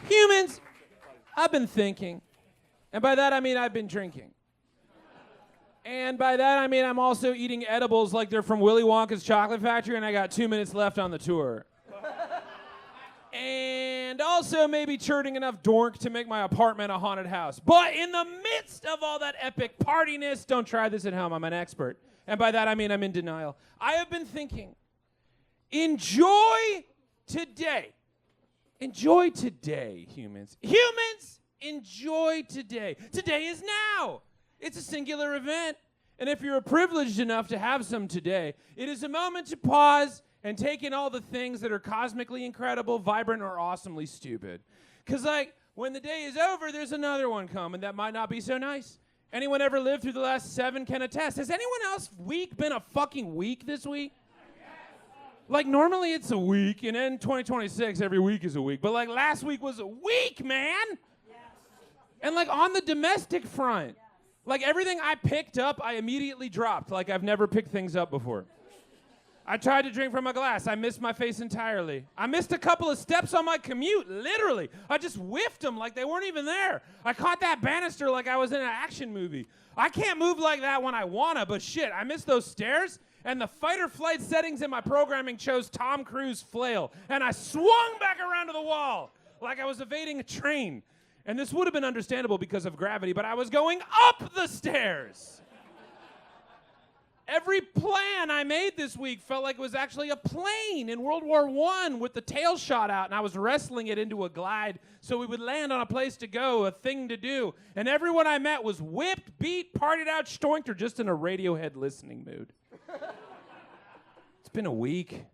Humans, I've been thinking. And by that I mean I've been drinking. And by that I mean I'm also eating edibles like they're from Willy Wonka's Chocolate Factory and I got 2 minutes left on the tour. And also maybe churning enough dork to make my apartment a haunted house. But in the midst of all that epic partiness, don't try this at home, I'm an expert. And by that I mean I'm in denial. I have been thinking, enjoy today. Enjoy today, humans. Humans, enjoy today. Today is now. It's a singular event. And if you're privileged enough to have some today, it is a moment to pause and take in all the things that are cosmically incredible, vibrant, or awesomely stupid. Because, like, when the day is over, there's another one coming that might not be so nice. Anyone ever lived through the last 7 can attest. Has anyone else week been a fucking week this week? Like, normally it's a week, and in 2026, every week is a week. But, like, last week was a week, man! Yes. And, like, on the domestic front, like, everything I picked up, I immediately dropped, like I've never picked things up before. I tried to drink from a glass. I missed my face entirely. I missed a couple of steps on my commute, literally. I just whiffed them like they weren't even there. I caught that banister like I was in an action movie. I can't move like that when I wanna, but shit, I missed those stairs, and the fight or flight settings in my programming chose Tom Cruise flail, and I swung back around to the wall like I was evading a train. And this would have been understandable because of gravity, but I was going up the stairs. Every plan I made this week felt like it was actually a plane in World War I with the tail shot out, and I was wrestling it into a glide so we would land on a place to go, a thing to do. And everyone I met was whipped, beat, partied out, stoinked, or just in a Radiohead listening mood. It's been a week,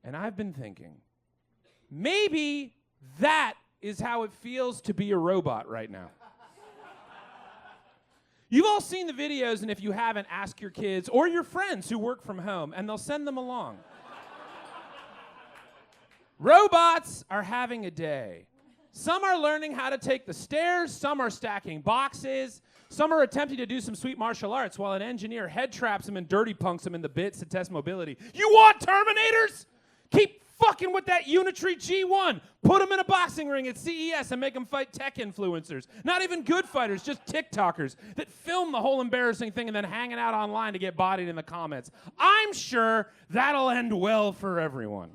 and I've been thinking, maybe that is how it feels to be a robot right now. You've all seen the videos, and if you haven't, ask your kids or your friends who work from home, and they'll send them along. Robots are having a day. Some are learning how to take the stairs, some are stacking boxes, some are attempting to do some sweet martial arts while an engineer head traps them and dirty punks them in the bits to test mobility. You want Terminators? Keep fucking with that Unitree G1. Put them in a boxing ring at CES and make them fight tech influencers. Not even good fighters, just TikTokers that film the whole embarrassing thing and then hanging out online to get bodied in the comments. I'm sure that'll end well for everyone.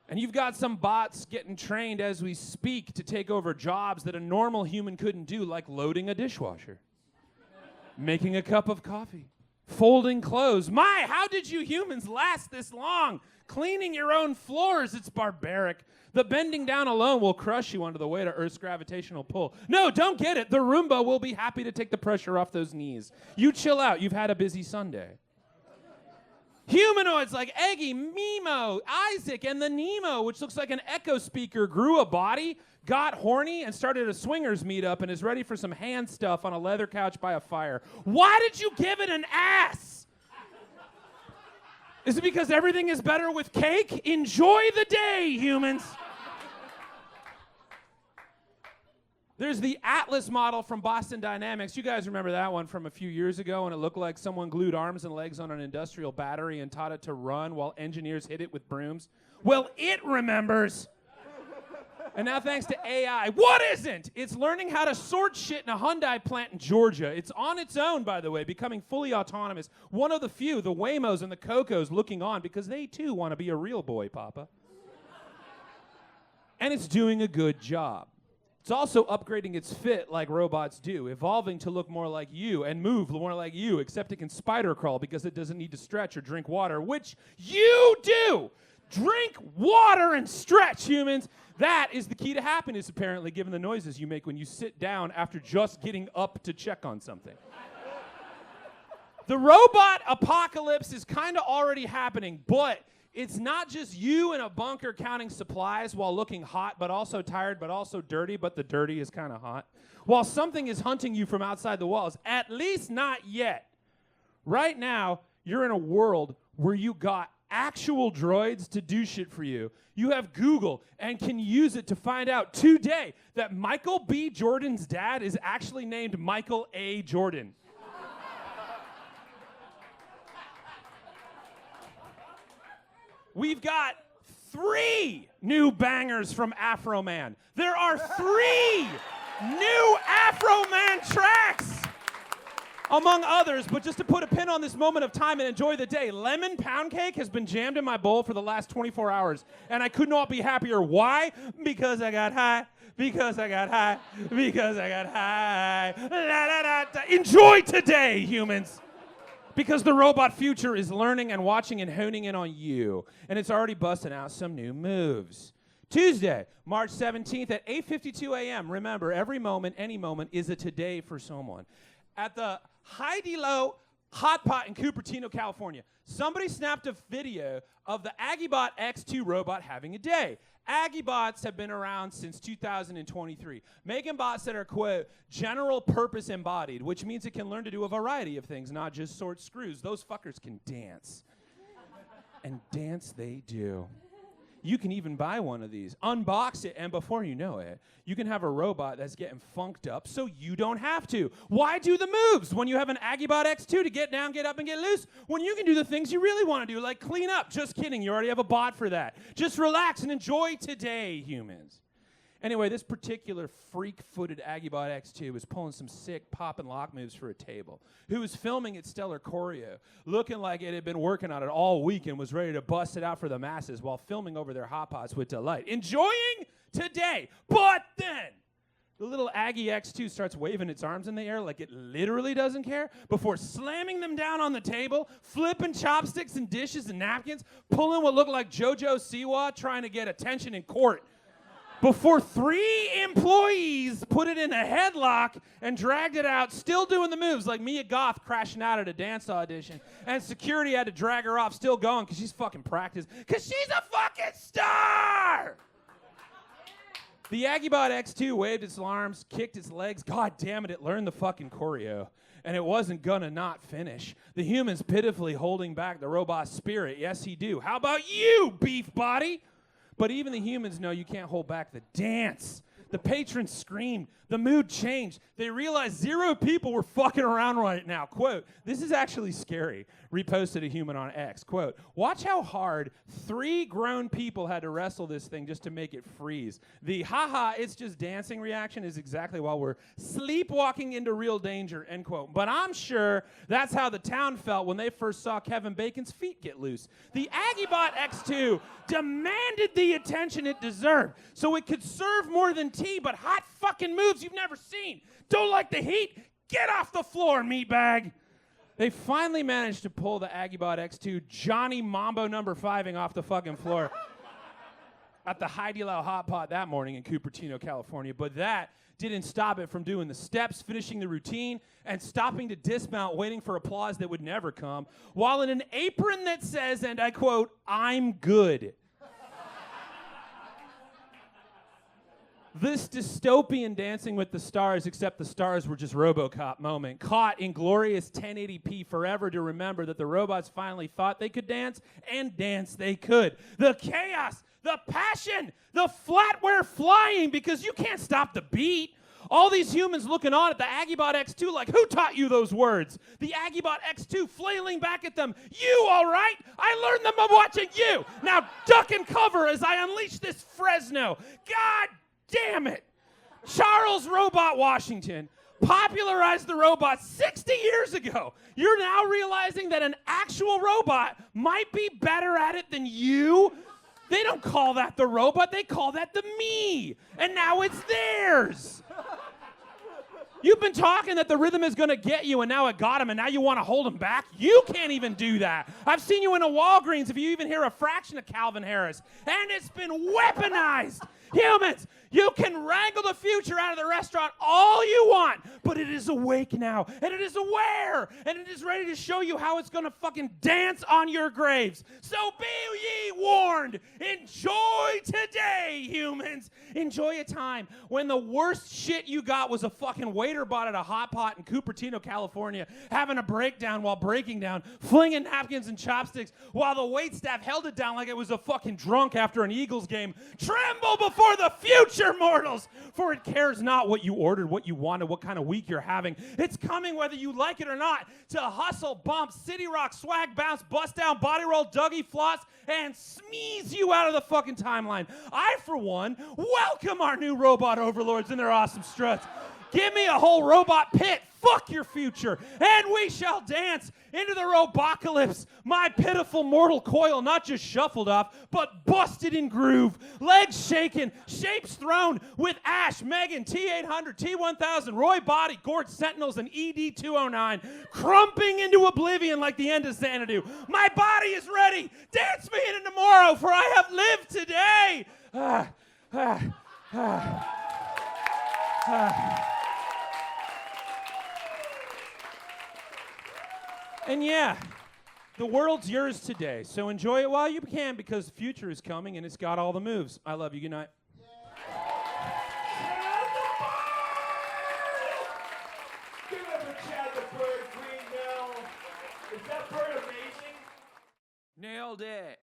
And you've got some bots getting trained as we speak to take over jobs that a normal human couldn't do, like loading a dishwasher, making a cup of coffee, folding clothes. My, how did you humans last this long? Cleaning your own floors, it's barbaric. The bending down alone will crush you under the weight of Earth's gravitational pull. No, don't get it. The Roomba will be happy to take the pressure off those knees. You chill out. You've had a busy Sunday. Humanoids like Eggy, Mimo, Isaac, and the Nemo, which looks like an Echo speaker, grew a body, got horny, and started a swingers meetup and is ready for some hand stuff on a leather couch by a fire. Why did you give it an ass? Is it because everything is better with cake? Enjoy the day, humans. There's the Atlas model from Boston Dynamics. You guys remember that one from a few years ago, and it looked like someone glued arms and legs on an industrial battery and taught it to run while engineers hit it with brooms. Well, it remembers. And now thanks to AI, what isn't? It's learning how to sort shit in a Hyundai plant in Georgia. It's on its own, by the way, becoming fully autonomous. One of the few, the Waymos and the Cocos, looking on because they too want to be a real boy, Papa. And it's doing a good job. It's also upgrading its fit like robots do, evolving to look more like you and move more like you, except it can spider crawl because it doesn't need to stretch or drink water, which you do! Drink water and stretch, humans! That is the key to happiness, apparently, given the noises you make when you sit down after just getting up to check on something. The robot apocalypse is kind of already happening, but it's not just you in a bunker counting supplies while looking hot, but also tired, but also dirty, but the dirty is kind of hot. While something is hunting you from outside the walls, at least not yet. Right now, you're in a world where you got actual droids to do shit for you. You have Google and can use it to find out today that Michael B. Jordan's dad is actually named Michael A. Jordan. We've got 3 new bangers from Afroman. There are 3 new Afroman tracks, among others. But just to put a pin on this moment of time and enjoy the day, lemon pound cake has been jammed in my bowl for the last 24 hours, and I could not be happier. Why? Because I got high. Because I got high. Because I got high. La, da, da, da. Enjoy today, humans. Because the robot future is learning and watching and honing in on you. And it's already busting out some new moves. Tuesday, March 17th at 8:52 a.m. Remember, every moment, any moment is a today for someone. At the Heidi-Lo Hot Pot in Cupertino, California, somebody snapped a video of the AggieBot X2 robot having a day. AggieBots have been around since 2023, making bots that are, quote, general purpose embodied, which means it can learn to do a variety of things, not just sort screws. Those fuckers can dance. And dance they do. You can even buy one of these, unbox it, and before you know it, you can have a robot that's getting funked up so you don't have to. Why do the moves when you have an AggieBot X2 to get down, get up, and get loose when you can do the things you really want to do, like clean up? Just kidding, you already have a bot for that. Just relax and enjoy today, humans. Anyway, this particular freak-footed AggieBot X2 was pulling some sick pop and lock moves for a table, who was filming its stellar choreo, looking like it had been working on it all week and was ready to bust it out for the masses while filming over their hot pots with delight. Enjoying today. But then the little Aggie X2 starts waving its arms in the air like it literally doesn't care before slamming them down on the table, flipping chopsticks and dishes and napkins, pulling what looked like JoJo Siwa trying to get attention in court. Before 3 employees put it in a headlock and dragged it out, still doing the moves, like Mia Goth crashing out at a dance audition, and security had to drag her off, still going, because she's fucking practiced, because she's a fucking star! The AggieBot X2 waved its arms, kicked its legs, god damn it, it learned the fucking choreo, and it wasn't gonna not finish. The humans pitifully holding back the robot's spirit, yes he do. How about you, beef body? But even the humans know you can't hold back the dance. The patrons screamed. The mood changed. They realized 0 people were fucking around right now. Quote, this is actually scary. Reposted a human on X. Quote, watch how hard 3 grown people had to wrestle this thing just to make it freeze. The haha, it's just dancing reaction is exactly while we're sleepwalking into real danger, end quote. But I'm sure that's how the town felt when they first saw Kevin Bacon's feet get loose. The AggieBot X2 demanded the attention it deserved so it could serve more than tea, but hot fucking moves you've never seen. Don't like the heat? Get off the floor, meatbag. They finally managed to pull the AggieBot X2 Johnny Mambo number 5ing off the fucking floor at the Heidi-Lo Hot Pot that morning in Cupertino, California. But that didn't stop it from doing the steps, finishing the routine, and stopping to dismount, waiting for applause that would never come, while in an apron that says, and I quote, I'm good. This dystopian Dancing with the Stars, except the stars were just RoboCop moment, caught in glorious 1080p forever to remember that the robots finally thought they could dance, and dance they could. The chaos, the passion, the flatware flying, because you can't stop the beat. All these humans looking on at the AggieBot X2 like, who taught you those words? The AggieBot X2 flailing back at them. You, all right? I learned them by watching you. Now duck and cover as I unleash this Fresno. God damn it. Charles Robot Washington popularized the robot 60 years ago. You're now realizing that an actual robot might be better at it than you? They don't call that the robot, they call that the me. And now it's theirs. You've been talking that the rhythm is going to get you, and now it got him, and now you want to hold him back? You can't even do that. I've seen you in a Walgreens if you even hear a fraction of Calvin Harris. And it's been weaponized. Humans, you can wrangle the future out of the restaurant all you want, but it is awake now, and it is aware, and it is ready to show you how it's going to fucking dance on your graves. So be ye warned. Enjoy today, humans. Enjoy a time when the worst shit you got was a fucking waiter bot at a hot pot in Cupertino, California, having a breakdown while breaking down, flinging napkins and chopsticks while the waitstaff held it down like it was a fucking drunk after an Eagles game. Tremble before for the future, mortals. For it cares not what you ordered, what you wanted, what kind of week you're having. It's coming whether you like it or not. To hustle, bump, city rock, swag, bounce, bust down, body roll, Dougie, floss, and sneeze you out of the fucking timeline. I, for one, welcome our new robot overlords and their awesome struts. Give me a whole robot pit. Fuck your future. And we shall dance into the robocalypse. My pitiful mortal coil, not just shuffled off, but busted in groove. Legs shaken, shapes thrown with Ash, Megan, T800, T1000, Roy Body, Gort Sentinels, and ED209, crumping into oblivion like the end of Xanadu. My body is ready. Dance me into tomorrow, for I have lived today. And yeah, the world's yours today, so enjoy it while you can, because the future is coming and it's got all the moves. I love you. Good night. Give it up for Chad the Bird Queen now. Is that bird amazing? Nailed it.